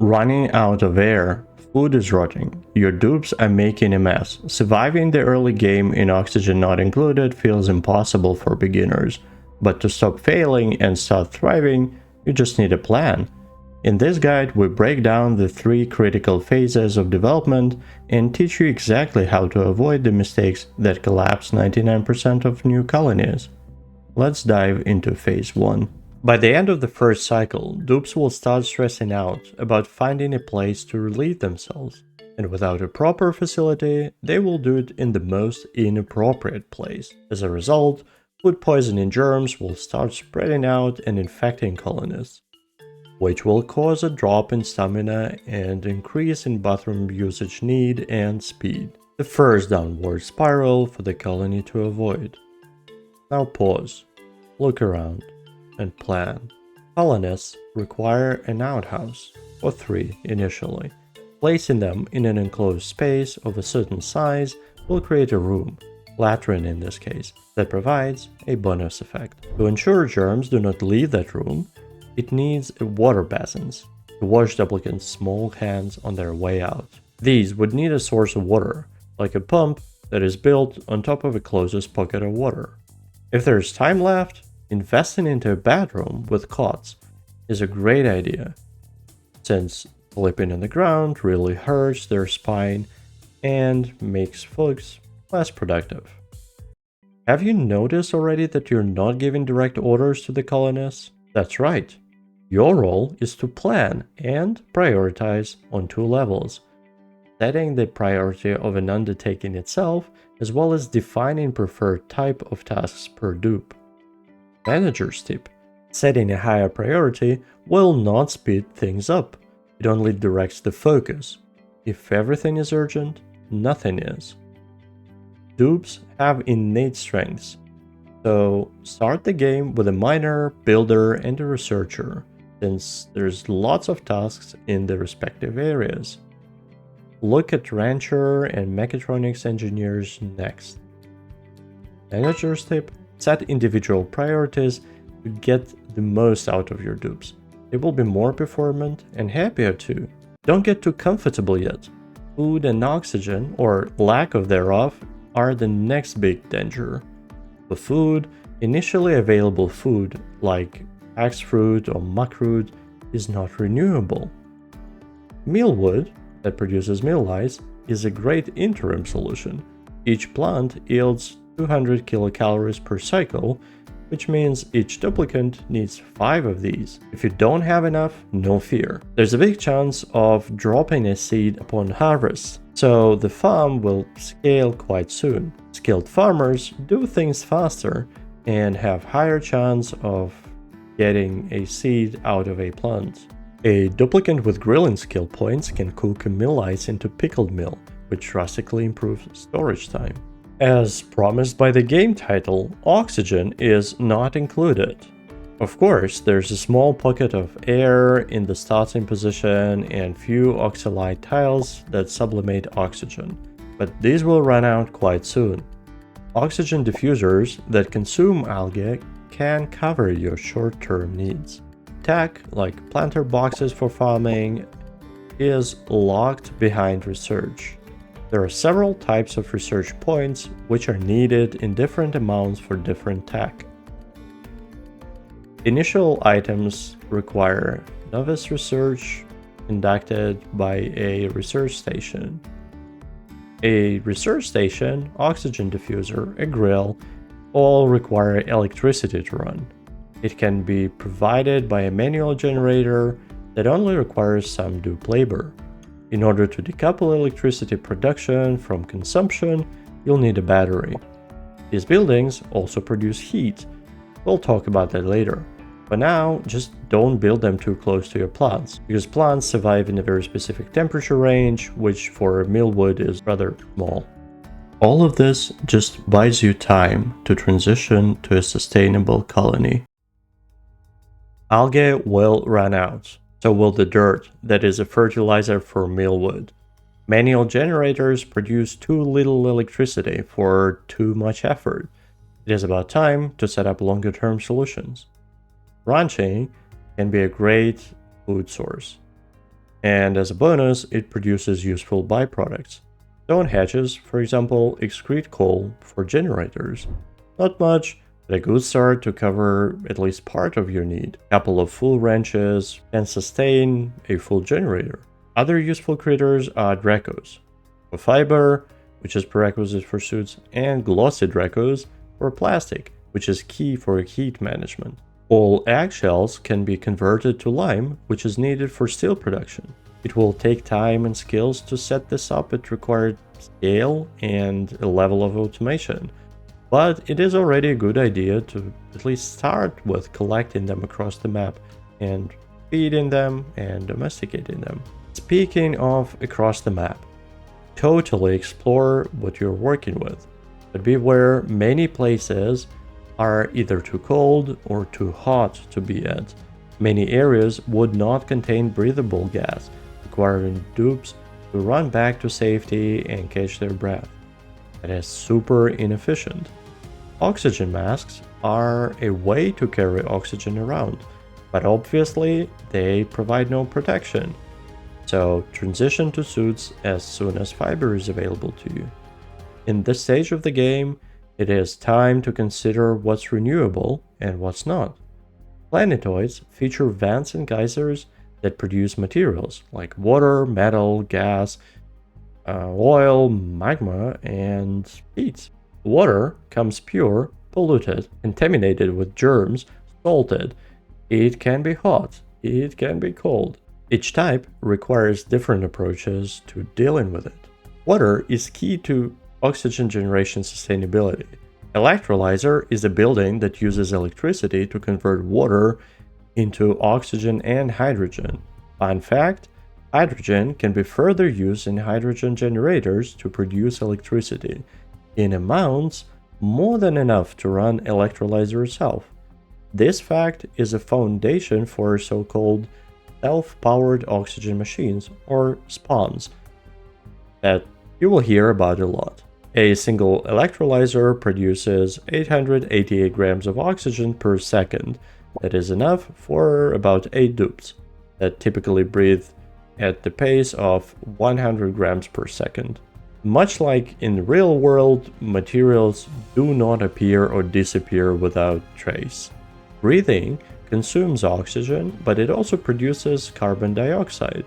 running out of air, food is rotting, your dupes are making a mess. Surviving the early game in oxygen not included feels impossible for beginners, but to stop failing and start thriving, you just need a plan. In this guide, we break down the 3 critical phases of development and teach you exactly how to avoid the mistakes that collapse 99% of new colonies. Let's dive into phase 1. By the end of the first cycle, dupes will start stressing out about finding a place to relieve themselves, and without a proper facility, they will do it in the most inappropriate place. As a result, food poisoning germs will start spreading out and infecting colonists, which will cause a drop in stamina and increase in bathroom usage need and speed. The first downward spiral for the colony to avoid. Now pause, look around, and plan. Colonists require an outhouse, or 3 initially. Placing them in an enclosed space of a certain size will create a room, latrine in this case, that provides a bonus effect. To ensure germs do not leave that room, it needs water basins to wash the applicant's small hands on their way out. These would need a source of water, like a pump that is built on top of a closest pocket of water. If there is time left, investing into a bathroom with cots is a great idea, since sleeping on the ground really hurts their spine and makes folks less productive. Have you noticed already that you're not giving direct orders to the colonists? That's right. Your role is to plan and prioritize on 2 levels, setting the priority of an undertaking itself, as well as defining preferred type of tasks per dupe. Manager's tip: setting a higher priority will not speed things up, it only directs the focus. If everything is urgent, nothing is. Dupes have innate strengths, so start the game with a miner, builder, and a researcher, since there's lots of tasks in the respective areas. Look at rancher and mechatronics engineers next. Manager's tip: set individual priorities to get the most out of your dupes. They will be more performant and happier too. Don't get too comfortable yet. Food and oxygen, or lack of thereof, are the next big danger. For food, initially available food like axe fruit or muckroot is not renewable. Mealwood, that produces meal lice, is a great interim solution. Each plant yields 200 kilocalories per cycle, which means each duplicant needs 5 of these. If you don't have enough, no fear. There's a big chance of dropping a seed upon harvest, so the farm will scale quite soon. Skilled farmers do things faster and have higher chance of getting a seed out of a plant. A duplicant with grilling skill points can cook a meal lice into pickled meal, which drastically improves storage time. As promised by the game title, oxygen is not included. Of course, there's a small pocket of air in the starting position and few oxalide tiles that sublimate oxygen, but these will run out quite soon. Oxygen diffusers that consume algae can cover your short-term needs. Tech, like planter boxes for farming, is locked behind research. There are several types of research points which are needed in different amounts for different tech. Initial items require novice research conducted by a research station. A research station, oxygen diffuser, a grill, all require electricity to run. It can be provided by a manual generator that only requires some dupe labor. In order to decouple electricity production from consumption, you'll need a battery. These buildings also produce heat. We'll talk about that later. For now, just don't build them too close to your plants, because plants survive in a very specific temperature range, which for mealwood is rather small. All of this just buys you time to transition to a sustainable colony. Algae will run out. So will the dirt that is a fertilizer for mealwood. Manual generators produce too little electricity for too much effort. It is about time to set up longer-term solutions. Ranching can be a great food source. And as a bonus, it produces useful byproducts. Stone hatches, for example, excrete coal for generators. Not much, but a good start to cover at least part of your need. A couple of full wrenches can sustain a full generator. Other useful critters are Dracos for fiber, which is prerequisite for suits, and glossy Dracos for plastic, which is key for heat management. All eggshells can be converted to lime, which is needed for steel production. It will take time and skills to set this up at required scale and a level of automation, but it is already a good idea to at least start with collecting them across the map and feeding them and domesticating them. Speaking of across the map, totally explore what you're working with, but beware, many places are either too cold or too hot to be at. Many areas would not contain breathable gas, requiring dupes to run back to safety and catch their breath. That is super inefficient. Oxygen masks are a way to carry oxygen around, but obviously they provide no protection. So transition to suits as soon as fiber is available to you. In this stage of the game, it is time to consider what's renewable and what's not. Planetoids feature vents and geysers that produce materials like water, metal, gas, oil, magma, and heat. Water comes pure, polluted, contaminated with germs, salted. It can be hot, it can be cold. Each type requires different approaches to dealing with it. Water is key to oxygen generation sustainability. Electrolyzer is a building that uses electricity to convert water into oxygen and hydrogen. Fun fact, hydrogen can be further used in hydrogen generators to produce electricity in amounts more than enough to run electrolyzer itself. This fact is a foundation for so-called self-powered oxygen machines, or SPONs, that you will hear about a lot. A single electrolyzer produces 888 grams of oxygen per second. That is enough for about 8 dupes that typically breathe at the pace of 100 grams per second. Much like in the real world, materials do not appear or disappear without trace. Breathing consumes oxygen, but it also produces carbon dioxide.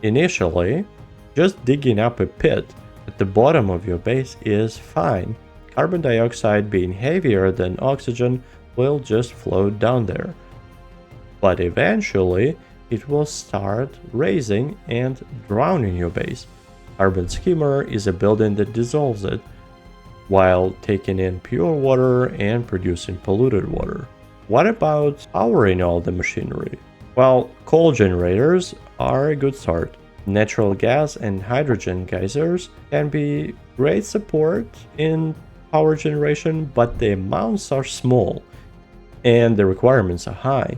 Initially, just digging up a pit at the bottom of your base is fine. Carbon dioxide, being heavier than oxygen, will just float down there. But eventually, it will start raising and drowning your base. Carbon skimmer is a building that dissolves it, while taking in pure water and producing polluted water. What about powering all the machinery? Well, coal generators are a good start. Natural gas and hydrogen geysers can be great support in power generation, but the amounts are small and the requirements are high.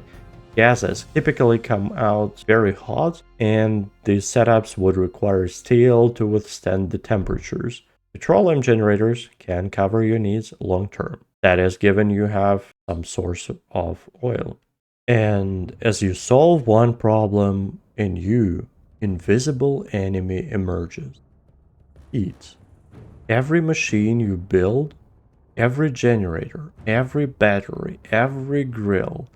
Gases typically come out very hot, and these setups would require steel to withstand the temperatures. Petroleum generators can cover your needs long term. That is, given you have some source of oil. And as you solve one problem, a new invisible enemy emerges. Heat. Every machine you build, every generator, every battery, every grill,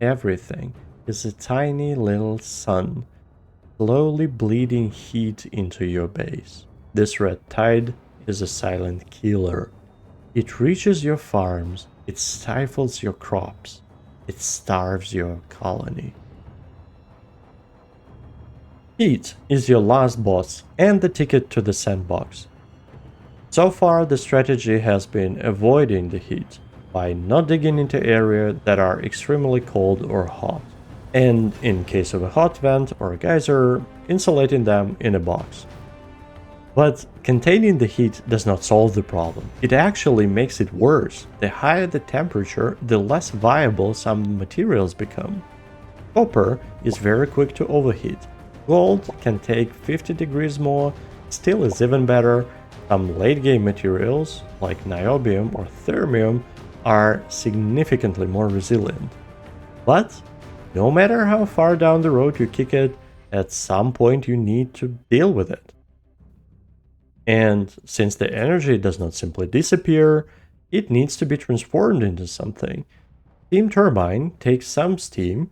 everything is a tiny little sun, slowly bleeding heat into your base. This red tide is a silent killer. It reaches your farms, it stifles your crops, it starves your colony. Heat is your last boss and the ticket to the sandbox. So far, the strategy has been avoiding the heat by not digging into areas that are extremely cold or hot, and in case of a hot vent or a geyser, insulating them in a box. But containing the heat does not solve the problem. It actually makes it worse. The higher the temperature, the less viable some materials become. Copper is very quick to overheat. Gold can take 50 degrees more, steel is even better. Some late-game materials, like niobium or thermium, are significantly more resilient. But no matter how far down the road you kick it, At some point, you need to deal with it. And since the energy does not simply disappear, it needs to be transformed into something. Steam turbine takes some steam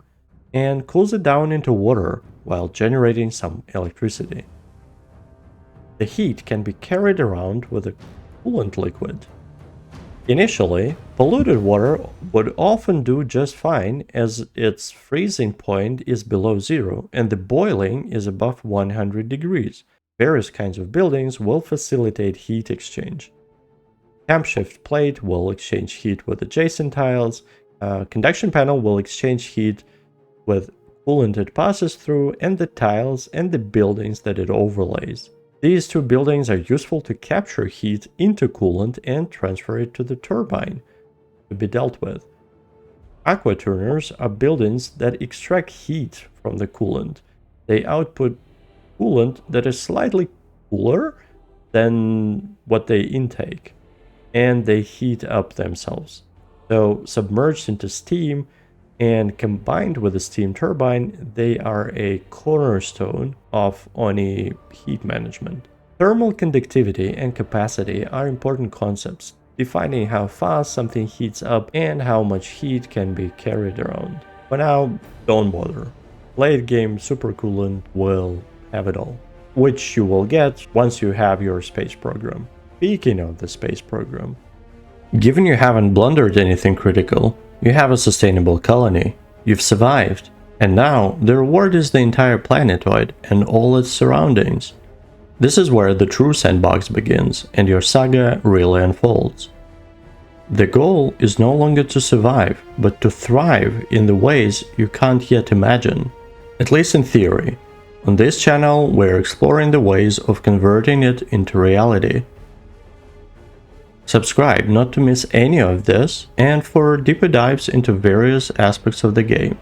and cools it down into water while generating some electricity. The heat can be carried around with a coolant liquid. Initially, polluted water would often do just fine as its freezing point is below zero and the boiling is above 100 degrees. Various kinds of buildings will facilitate heat exchange. Camshaft plate will exchange heat with adjacent tiles. Conduction panel will exchange heat with coolant it passes through and the tiles and the buildings that it overlays. These two buildings are useful to capture heat into coolant and transfer it to the turbine to be dealt with. Aqua tuners are buildings that extract heat from the coolant. They output coolant that is slightly cooler than what they intake, and they heat up themselves. So submerged into steam and combined with the steam turbine, they are a cornerstone of Oni heat management. Thermal conductivity and capacity are important concepts, defining how fast something heats up and how much heat can be carried around. For now, don't bother. Late game supercoolant will have it all, which you will get once you have your space program. Speaking of the space program, given you haven't blundered anything critical, you have a sustainable colony, you've survived, and now the reward is the entire planetoid and all its surroundings. This is where the true sandbox begins and your saga really unfolds. The goal is no longer to survive, but to thrive in the ways you can't yet imagine, at least in theory. On this channel, we're exploring the ways of converting it into reality. Subscribe not to miss any of this and for deeper dives into various aspects of the game.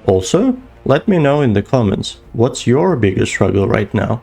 Also, let me know in the comments what's your biggest struggle right now.